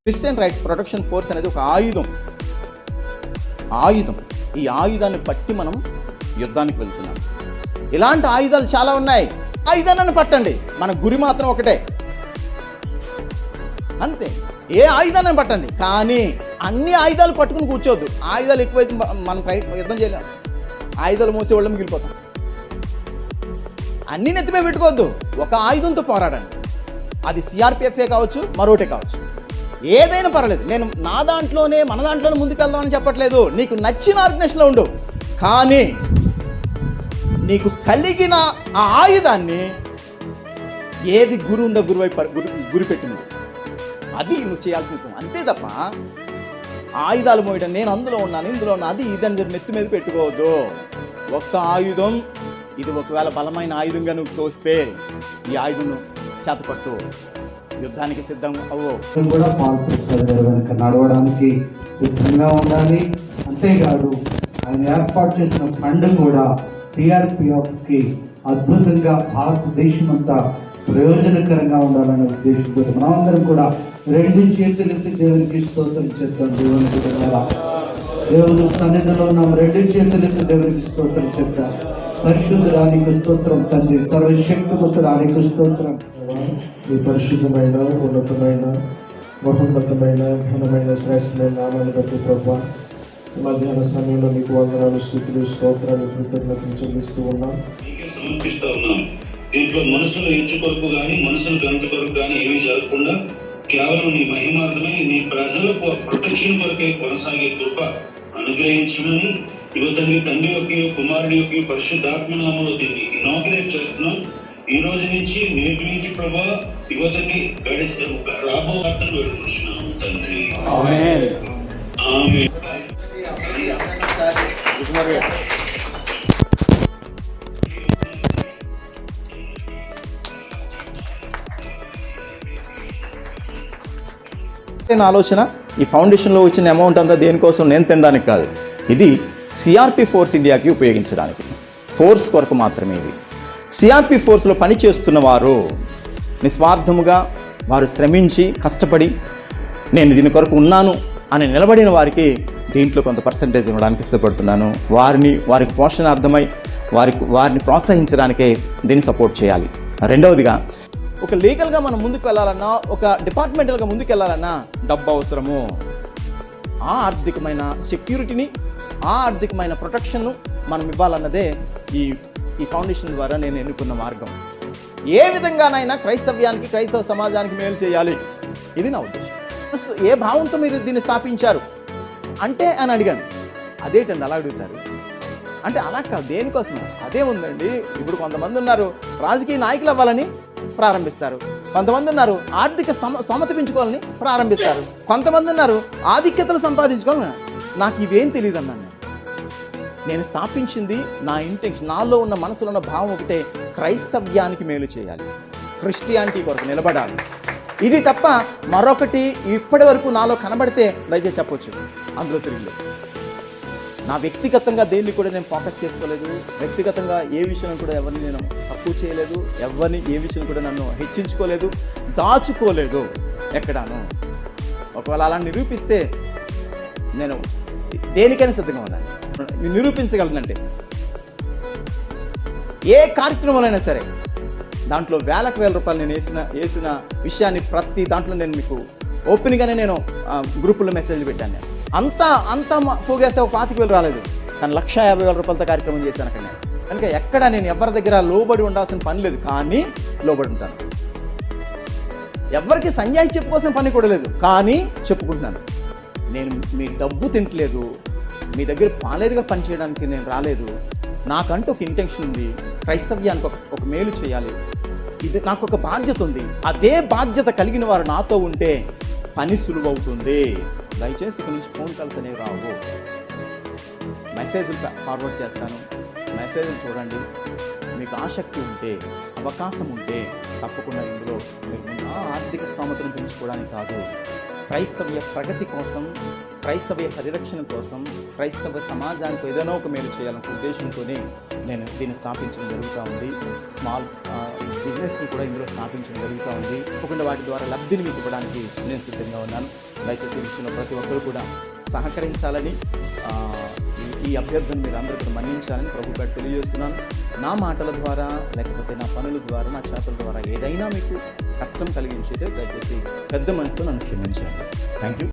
Christian rights protection force అనేది ఒక ఆయుధం. ఈ ఆయుధాన్ని పట్టి మనం యుద్ధానికి వెళ్తున్నాం. ఇలాంటి ఆయుధాలు చాలా ఉన్నాయి. ఆయుధాన్ని పట్టండి, మన గురి మాత్రం ఒకటే, అంతే. ఏ ఆయుధాన్ని పట్టండి, కానీ అన్ని ఆయుధాలు పట్టుకుని కూర్చోవద్దు. ఆయుధాలు ఎక్కువైతే మనం యుద్ధం చేయలేం. ఆయుధాలు మోసే వాళ్ళం మిగిలిపోతాం. అన్ని నెత్తిమే పెట్టుకోవద్దు, ఒక ఆయుధంతో పోరాడండి. అది సిఆర్పిఎఫ్ఏ కావచ్చు, మరోటే కావచ్చు, ఏదైనా పర్వాలేదు. నేను మన దాంట్లోనే ముందుకెళ్దామని చెప్పట్లేదు. నీకు నచ్చిన ఆర్గనైజేషన్లో ఉండు, కానీ నీకు కలిగిన ఆ ఆయుధాన్ని ఏది గురి ఉందో గురి పెట్టింది అది నువ్వు చేయాల్సింది, అంతే తప్ప ఆయుధాలు మోయడం, నేను అందులో ఉన్నాను ఇందులో ఉన్నా, అది ఇదని నెత్తి మీద పెట్టుకోవద్దు. ఒక్క ఆయుధం, ఇది ఒకవేళ బలమైన ఆయుధంగా నువ్వు తోస్తే ఈ ఆయుధం చేతపట్టు, యుద్ధానికి సిద్ధం అవ్వు. కూడా నడవడానికి సిద్ధంగా ఉండాలి. అంతేకాదు ఆయన ఏర్పాటు చేసిన ఫండ్ కూడా సిఆర్పిఎఫ్కి అద్భుతంగా భారతదేశం అంతా ప్రయోజనకరంగా ఉండాలనే ఉద్దేశంతో మనమందరం కూడా 2 చేతులెత్తి దేవునికి స్తోత్రం చేద్దాం. దేవునికి దేవుని సన్నిధిలో ఉన్నాం. 2 చేతులెత్తి దేవునికి స్తోత్రం చేద్దాం. పరిశుద్ధుడానికి స్తోత్రం తండ్రి, సర్వశక్తిమంతుడానికి స్తోత్రం. ఈ పరిశుద్ధమైన, ఉన్నతమైన, మహోన్నతమైన, ఘనమైన, శ్రేష్టమైన నామాన్ని బట్టి ప్రభా, మధ్యాహ్న సమయంలో మీకు వందనాలు, స్తుతులు, స్తోత్రాలు, కృతజ్ఞతలు చెల్లిస్తూ ఉన్నాం. సమర్పిస్తూ ఉన్నాం. దీంట్లో మనసును ఎంచు కొరకు కానీ మనసును గంత కొరకు కానీ ఏమీ జరగకుండా కేవలం నీ మహిమార్థమై నీ ప్రజలకు ప్రొటెక్షన్ కొరకే కొనసాగే కృప అనుగ్రహించమని యువతండ్రి తండ్రి యొక్క కుమారుడి యొక్క పరిశుద్ధాత్మ నామంలో దీన్ని ఇనాగ్రేట్ చేస్తున్నాం. ఈ రోజు నుంచి నేటి నుంచి ప్రభా యువతని రాబో వార్తను వేడుకుంటున్నాము తండ్రి. ఆలోచన, ఈ ఫౌండేషన్లో వచ్చిన అమౌంట్ అంతా దేనికోసం, నేను తినడానికి కాదు, ఇది సిఆర్పి ఫోర్స్ ఇండియాకి ఉపయోగించడానికి, ఫోర్స్ కొరకు మాత్రమే. ఇది సిఆర్పి ఫోర్స్లో పనిచేస్తున్న వారు నిస్వార్థముగా వారు శ్రమించి కష్టపడి నేను దీని కొరకు ఉన్నాను అని నిలబడిన వారికి దీంట్లో కొంత పర్సంటేజ్ ఇవ్వడానికి ఇష్టపడుతున్నాను. వారికి పోషణార్థమై వారిని ప్రోత్సహించడానికే దీన్ని సపోర్ట్ చేయాలి. రెండవదిగా, ఒక లీగల్గా మనం ముందుకు వెళ్ళాలన్నా, ఒక డిపార్ట్మెంటల్గా ముందుకు వెళ్ళాలన్నా డబ్బు అవసరము. ఆ ఆర్థికమైన సెక్యూరిటీని, ఆ ఆర్థికమైన ప్రొటెక్షన్ను మనం ఇవ్వాలన్నదే ఈ ఫౌండేషన్ ద్వారా నేను ఎన్నుకున్న మార్గం. ఏ విధంగానైనా క్రైస్తవ్యానికి, క్రైస్తవ సమాజానికి మేలు చేయాలి, ఇది నా ఉద్దేశం. ఏ భావంతో మీరు దీన్ని స్థాపించారు అంటే అని అడిగాను. అదేంటండి అలా అడుగుతారు అంటే, అలా కాదు, దేనికోసం అదే ఉందండి. ఇప్పుడు కొంతమంది ఉన్నారు రాజకీయ నాయకులు అవ్వాలని ప్రారంభిస్తారు, కొంతమంది ఉన్నారు ఆర్థిక స్తోమత పెంచుకోవాలని ప్రారంభిస్తారు, కొంతమంది ఉన్నారు ఆధిక్యతలు సంపాదించుకోవాలని. నాకు ఇవేం తెలియదు అన్నాను. నేను స్థాపించింది నా ఇంటెన్షన్, నాలో ఉన్న మనసులో ఉన్న భావం ఒకటే, క్రైస్తవ్యానికి మేలు చేయాలి, క్రిస్టియానిటీ కొరకు నిలబడాలి. ఇది తప్ప మరొకటి ఇప్పటి వరకు నాలో కనబడితే దయచేసి చెప్పొచ్చు, అందులో తిరిగి. నా వ్యక్తిగతంగా దేన్ని కూడా నేను ఫోకస్ చేసుకోలేదు. వ్యక్తిగతంగా ఏ విషయం కూడా ఎవరిని నేను తక్కువ చేయలేదు, ఎవరిని ఏ విషయం కూడా నన్ను హెచ్చించుకోలేదు, దాచుకోలేదు ఎక్కడాను. ఒకవేళ అలా నిరూపిస్తే నేను దేనికైనా సిద్ధంగా ఉన్నాను. నిరూపించగలనంటే ఏ కార్యక్రమంలో సరే దాంట్లో వేలకు వేల రూపాయలు నేను వేసిన విషయాన్ని ప్రతి దాంట్లో నేను మీకు ఓపెన్గానే నేను గ్రూపుల్లో మెసేజ్ పెట్టాను. నేను అంతా పోగేస్తే ఒక 25,000 రాలేదు, కానీ 1,50,000 రూపాయలతో కార్యక్రమం చేశాను అక్కడ. నేను కనుక ఎక్కడ నేను ఎవరి దగ్గర లోబడి ఉండాల్సిన పని లేదు, కానీ లోబడి ఉంటాను. ఎవరికి సంజాయి చెప్పుకోవాల్సిన పని కూడా లేదు, కానీ చెప్పుకుంటున్నాను. నేను మీ డబ్బు తింటలేదు, మీ దగ్గర పాలేరుగా పనిచేయడానికి నేను రాలేదు. నాకంటూ ఒక ఇంటెన్షన్ ఉంది, క్రైస్తవ్యానికి ఒక మేలు చేయాలి, ఇది నాకు ఒక బాధ్యత ఉంది. అదే బాధ్యత కలిగిన వారు నాతో ఉంటే పని సులువవుతుంది. దయచేసి ఇక్కడ నుంచి ఫోన్ కాల్స్ అనేవి రావు, మెసేజ్లు ఫార్వర్డ్ చేస్తాను. మెసేజ్లు చూడండి, మీకు ఆసక్తి ఉంటే, అవకాశం ఉంటే తప్పకుండా ఇందులో మీరు ఆర్థిక స్తోమతను పెంచుకోవడానికి కాదు, క్రైస్తవ్య ప్రగతి కోసం, క్రైస్తవ్య పరిరక్షణ కోసం, క్రైస్తవ సమాజానికి ఏదైనా ఒక మేలు చేయాలనే ఉద్దేశంతోనే నేను దీన్ని స్థాపించడం జరుగుతూ ఉంది. స్మాల్ బిజినెస్ని కూడా ఇందులో స్థాపించడం జరుగుతూ ఉంది. తప్పకుండా వాటి ద్వారా లబ్ధిని మీకు ఇవ్వడానికి నేను సిద్ధంగా ఉన్నాను. దయచేసి ఈ విషయంలో ప్రతి ఒక్కరు కూడా సహకరించాలని, ఈ అభ్యర్థన మీరు అందరూ కూడా మన్నించాలని ప్రభు గారు తెలియజేస్తున్నాను. నా మాటల ద్వారా లేకపోతే నా పనుల ద్వారా, నా చేతల ద్వారా ఏదైనా మీకు కష్టం కలిగించితే దయచేసి పెద్ద మనసుతో నన్ను క్షమించండి. Thank you.